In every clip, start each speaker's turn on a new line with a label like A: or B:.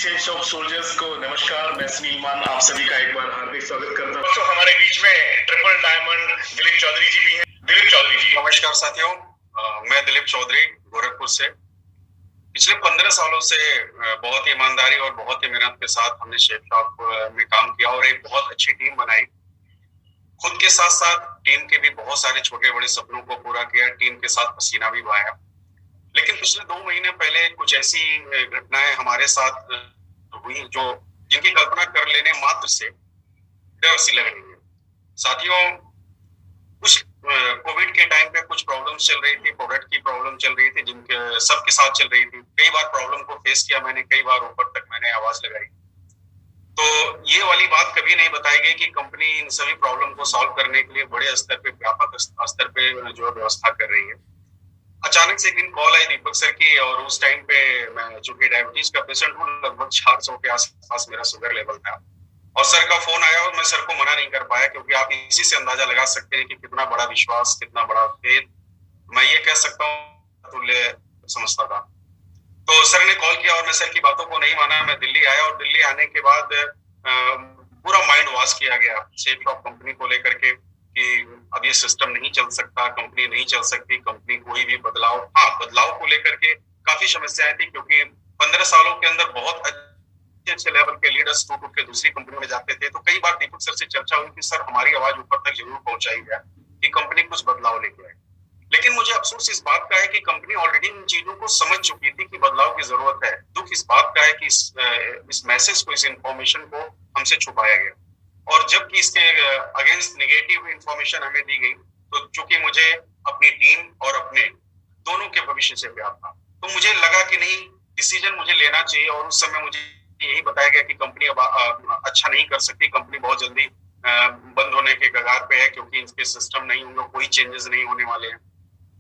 A: Safe shop soldiers को नमस्कार। मैं सुनील मान आप सभी का एक बार हार्दिक स्वागत करता हूं। दोस्तों हमारे बीच में ट्रिपल डायमंड दिलीप चौधरी जी भी हैं। दिलीप चौधरी जी
B: नमस्कार साथियों, मैं दिलीप चौधरी गोरखपुर से। पिछले 15 सालों से बहुत ही ईमानदारी और बहुत ही मेहनत के साथ हमने सेफ शॉप में काम किया और एक बहुत अच्छी टीम बनाई। खुद के साथ साथ टीम के भी बहुत सारे छोटे बड़े सपनों को पूरा किया, टीम के साथ पसीना भी बहाया। लेकिन पिछले 2 महीने पहले कुछ ऐसी घटनाएं हमारे साथ हुई जो जिनकी कल्पना कर लेने मात्र से डर सी लग रही है। साथियों, कुछ कोविड के टाइम पे कुछ प्रॉब्लम्स चल रही थी, प्रोडक्ट की प्रॉब्लम चल रही थी, जिनके सबके साथ चल रही थी। कई बार प्रॉब्लम को फेस किया मैंने, कई बार ऊपर तक मैंने आवाज लगाई। तो ये वाली बात कभी नहीं बताई गई कि कंपनी इन सभी प्रॉब्लम को सॉल्व करने के लिए बड़े स्तर पे, व्यापक स्तर पे जो व्यवस्था कर रही है। अचानक से एक दिन कॉल आई दीपक सर की, और उस टाइम पे मैं चूंकि डायबिटीज का पेशेंट हूँ, लगभग 400 के आसपास मेरा शुगर लेवल था। और सर का फोन आया और मैं सर को मना नहीं कर पाया, क्योंकि आप इसी से अंदाजा लगा सकते हैं कि कितना बड़ा विश्वास, कितना बड़ा फेथ, मैं ये कह सकता हूँ, तुल्य समझता था। तो सर ने कॉल किया और मैं सर की बातों को नहीं माना। मैं दिल्ली आया और दिल्ली आने के बाद पूरा माइंड वॉश किया गया सेफ शॉप कंपनी को लेकर के कि अब ये सिस्टम नहीं चल सकता, कंपनी नहीं चल सकती, कंपनी कोई भी बदलाव को लेकर के काफी समस्याएं थी, क्योंकि 15 सालों के अंदर बहुत अच्छे लेवल के लीडर्स टूट के दूसरी कंपनी में जाते थे। तो कई बार दीपक सर से चर्चा हुई कि सर हमारी आवाज ऊपर तक जरूर पहुंचाई जाए कि कंपनी कुछ बदलाव लेके आए। लेकिन मुझे अफसोस इस बात का है कि कंपनी ऑलरेडी इन चीजों को समझ चुकी थी कि बदलाव की जरूरत है। दुख इस बात का है कि इस मैसेज को, इस इंफॉर्मेशन को हमसे छुपाया गया, और जबकि इसके अगेंस्ट नेगेटिव इंफॉर्मेशन हमें दी गई, तो चूंकि मुझे अपनी टीम और अपने दोनों के भविष्य से प्यार था, तो मुझे लगा कि नहीं, डिसीजन मुझे लेना चाहिए। और उस समय मुझे यही बताया गया कि कंपनी अब अच्छा नहीं कर सकती, कंपनी बहुत जल्दी बंद होने के कगार पे है, क्योंकि इनके सिस्टम नहीं होंगे, कोई चेंजेस नहीं होने वाले हैं।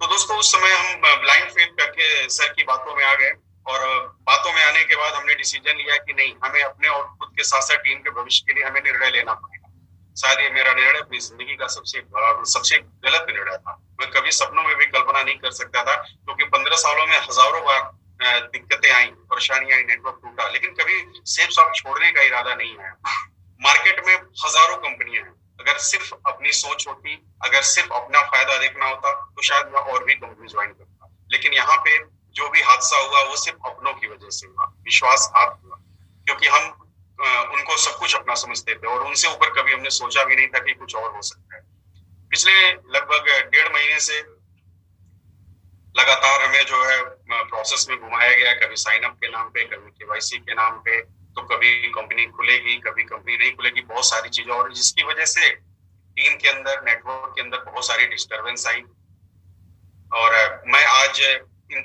B: तो दोस्तों, उस समय हम ब्लाइंड फेथ करके सर की बातों में आ गए, और बातों में आने के बाद हमने डिसीजन लिया कि नहीं, हमें अपने और खुद के साथ साथ टीम के भविष्य के लिए हमें निर्णय लेना पड़ेगा। शायद ये मेरा निर्णय अपनी जिंदगी का सबसे गलत निर्णय था। मैं कभी सपनों में भी कल्पना नहीं कर सकता था, क्योंकि 15 सालों में हजारों बार दिक्कतें आई, परेशानियां आई, नेटवर्क टूटा, लेकिन कभी सेफ शॉप छोड़ने का इरादा नहीं है। मार्केट में हजारों कंपनियां हैं, अगर सिर्फ अपनी सोच होती, अगर सिर्फ अपना फायदा देखना होता, तो शायद मैं और भी कंपनी ज्वाइन करता। लेकिन यहाँ पे जो भी हादसा हुआ वो सिर्फ अपनों की वजह से हुआ, विश्वासघात हुआ, क्योंकि हम उनको सब कुछ अपना समझते थे, और उनसे ऊपर कभी हमने सोचा भी नहीं था कि कुछ और हो सकता है। पिछले लगभग 1.5 महीने से लगातार हमें जो है प्रोसेस में घुमाया गया, कभी साइन अप के नाम पे, कभी केवाईसी के नाम पे, तो कभी कंपनी खुलेगी, कभी कंपनी नहीं खुलेगी, बहुत सारी चीजें, और जिसकी वजह से टीम के अंदर, नेटवर्क के अंदर बहुत सारी डिस्टर्बेंस आई। और मैं आज इन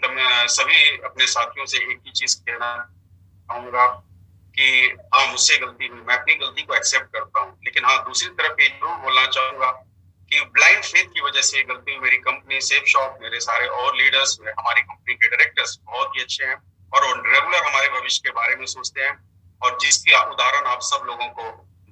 B: सभी अपने साथियों से एक ही चीज कहना चाहूंगा कि हाँ, मुझसे गलती हुई, मैं अपनी गलती को एक्सेप्ट करता हूँ। लेकिन हाँ, दूसरी तरफ ये जरूर बोलना चाहूंगा कि ब्लाइंड फेथ की वजह से गलती हुई। मेरी कंपनी सेफ शॉप, मेरे सारे और लीडर्स, हमारी कंपनी के डायरेक्टर्स बहुत ही अच्छे हैं, और रेगुलर हमारे भविष्य के बारे में सोचते हैं, और जिसकी उदाहरण आप सब लोगों को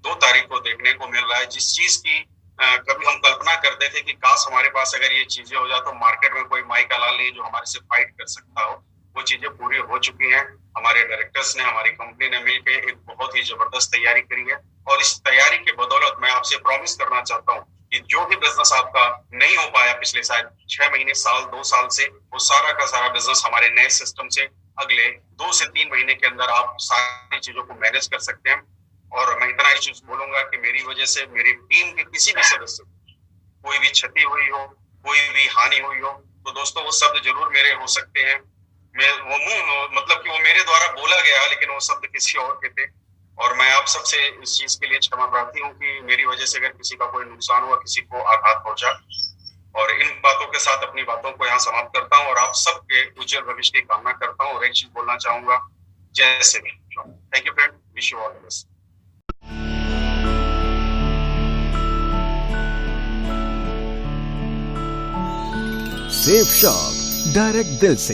B: 2 तारीख को देखने को मिल रहा है। जिस चीज की कभी हम कल्पना करते थे कि काश हमारे पास अगर ये चीजें हो जाए तो मार्केट में कोई माई का लाल नहीं जो हमारे से फाइट कर सकता हो, वो चीजें पूरी हो चुकी हैं। हमारे डायरेक्टर्स ने, हमारी कंपनी ने मिलकर एक बहुत ही जबरदस्त तैयारी करी है, और इस तैयारी के बदौलत मैं आपसे प्रॉमिस करना चाहता हूँ कि जो भी बिजनेस आपका नहीं हो पाया पिछले शायद 6 महीने, साल, 2 साल से, वो सारा का सारा बिजनेस हमारे नए सिस्टम से अगले 2 से 3 महीने के अंदर आप सारी चीजों को मैनेज कर सकते हैं। और मैं इतना ही चीज बोलूंगा कि मेरी वजह से मेरी टीम के किसी भी सदस्य कोई भी क्षति हुई हो, कोई भी हानि हुई हो, तो दोस्तों वो शब्द जरूर मेरे हो सकते हैं। मतलब कि वो मेरे द्वारा बोला गया, लेकिन वो शब्द किसी और के थे, और मैं आप सबसे इस चीज के लिए क्षमा प्रार्थी हूँ कि मेरी वजह से अगर किसी का कोई नुकसान हुआ, किसी को आघात पहुंचा। और इन बातों के साथ अपनी बातों को यहाँ समाप्त करता हूँ, और आप सबके उज्जवल भविष्य की कामना करता हूँ। और एक चीज बोलना चाहूंगा, जय safe shop. Thank you friend, wish you all the best.
C: Safe shop, direct दिल से।